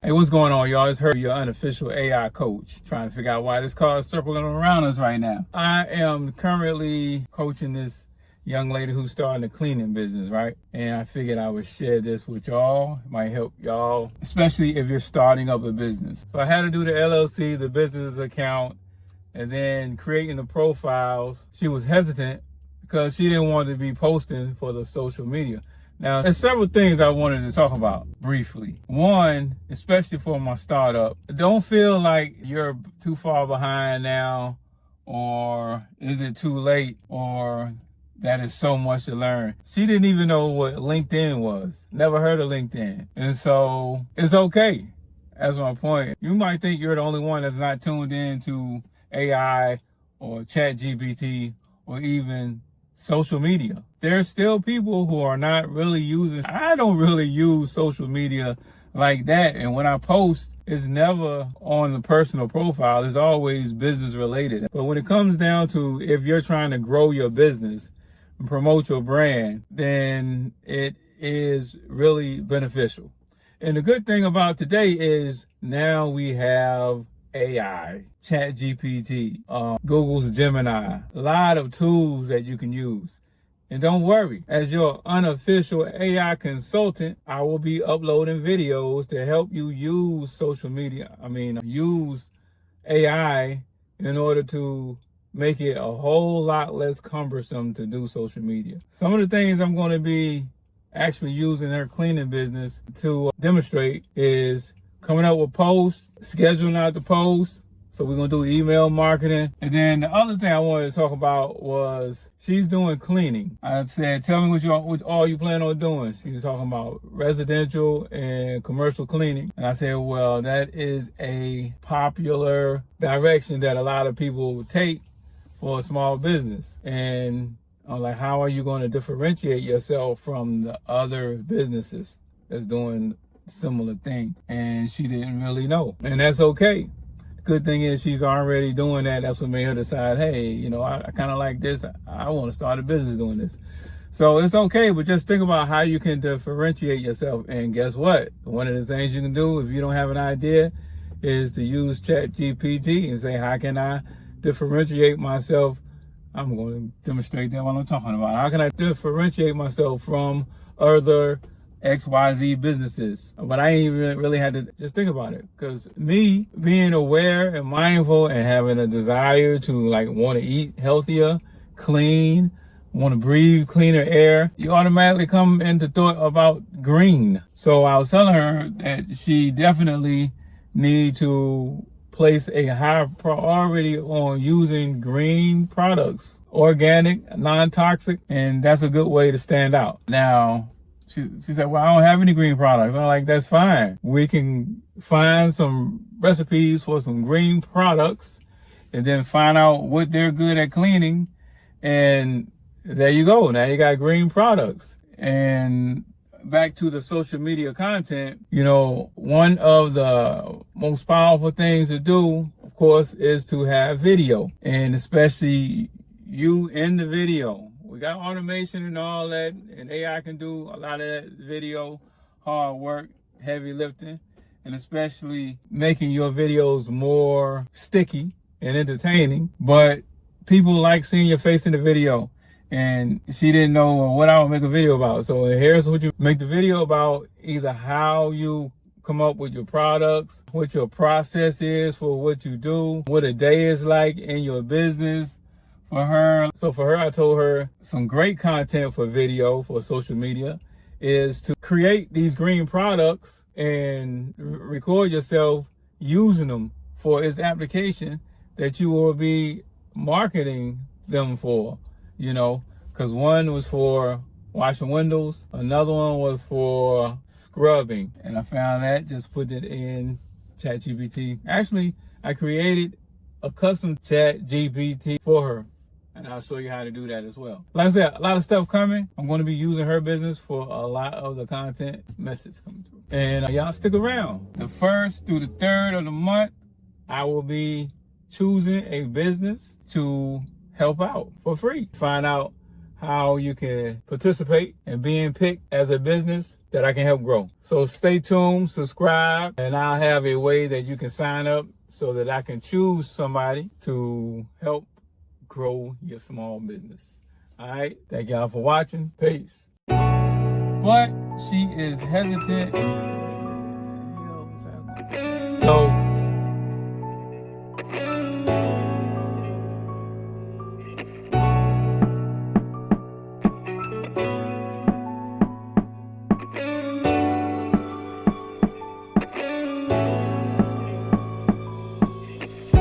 Hey, what's going on, y'all? It's your unofficial AI coach, trying to figure out why this car is circling around us right now. I am currently coaching this young lady who's starting a cleaning business, right? And I figured I would share this with y'all. It might help y'all, especially if you're starting up a business. So I had to do the LLC, the business account, and then creating the profiles. She was hesitant because she didn't want to be posting for the social media. Now, there's several things I wanted to talk about briefly. One, especially for my startup, don't feel like you're too far behind now, or is it too late, or that is so much to learn. She didn't even know what LinkedIn was. Never heard of LinkedIn. And so it's okay. That's my point. You might think you're the only one that's not tuned in to AI or ChatGPT or even social media. There's still people who are not really using. I don't really use social media like that. And when I post, it's never on the personal profile. It's always business related. But when it comes down to if you're trying to grow your business and promote your brand, then it is really beneficial. And the good thing about today is now we have AI, ChatGPT, Google's Gemini, a lot of tools that you can use. And don't worry, as your unofficial AI consultant, I will be uploading videos to help you use social media. Use AI in order to make it a whole lot less cumbersome to do social media. Some of the things I'm going to be actually using her cleaning business to demonstrate is coming up with posts, scheduling out the posts. So we're going to do email marketing. And then the other thing I wanted to talk about was she's doing cleaning. I said, tell me what all you plan on doing. She's talking about residential and commercial cleaning. And I said, well, that is a popular direction that a lot of people take for a small business. And I'm like, how are you going to differentiate yourself from the other businesses that's doing similar thing? And she didn't really know. And that's okay. Good thing is she's already doing that. That's what made her decide, hey, I kind of like this. I want to start a business doing this. So it's okay, but just think about how you can differentiate yourself. And guess what? One of the things you can do if you don't have an idea is to use ChatGPT and say, how can I differentiate myself? I'm going to demonstrate that what I'm talking about. How can I differentiate myself from other XYZ businesses? But I ain't even really had to just think about it, because me being aware and mindful and having a desire to want to eat healthier, clean, want to breathe cleaner air, you automatically come into thought about green. So I was telling her that she definitely need to place a high priority on using green products, organic, non-toxic, and that's a good way to stand out. Now, she said, well, I don't have any green products. I'm like, that's fine. We can find some recipes for some green products and then find out what they're good at cleaning. And there you go. Now you got green products. And back to the social media content, one of the most powerful things to do, of course, is to have video, and especially you in the video. We got automation and all that, and AI can do a lot of that video, hard work, heavy lifting, and especially making your videos more sticky and entertaining. But people like seeing your face in the video. And she didn't know what I would make a video about. So here's what you make the video about: either how you come up with your products, what your process is for what you do, what a day is like in your business. For her, I told her some great content for video, for social media, is to create these green products and record yourself using them for its application that you will be marketing them for. Because one was for washing windows, another one was for scrubbing. And I found that, just put it in ChatGPT. Actually, I created a custom ChatGPT for her, and I'll show you how to do that as well. Like I said, a lot of stuff coming. I'm going to be using her business for a lot of the content message coming through. And y'all stick around. The 1st through the 3rd of the month, I will be choosing a business to help out for free. Find out how you can participate and being picked as a business that I can help grow. So stay tuned, subscribe, and I'll have a way that you can sign up so that I can choose somebody to help grow your small business. All right. Thank y'all for watching. Peace. But she is hesitant. So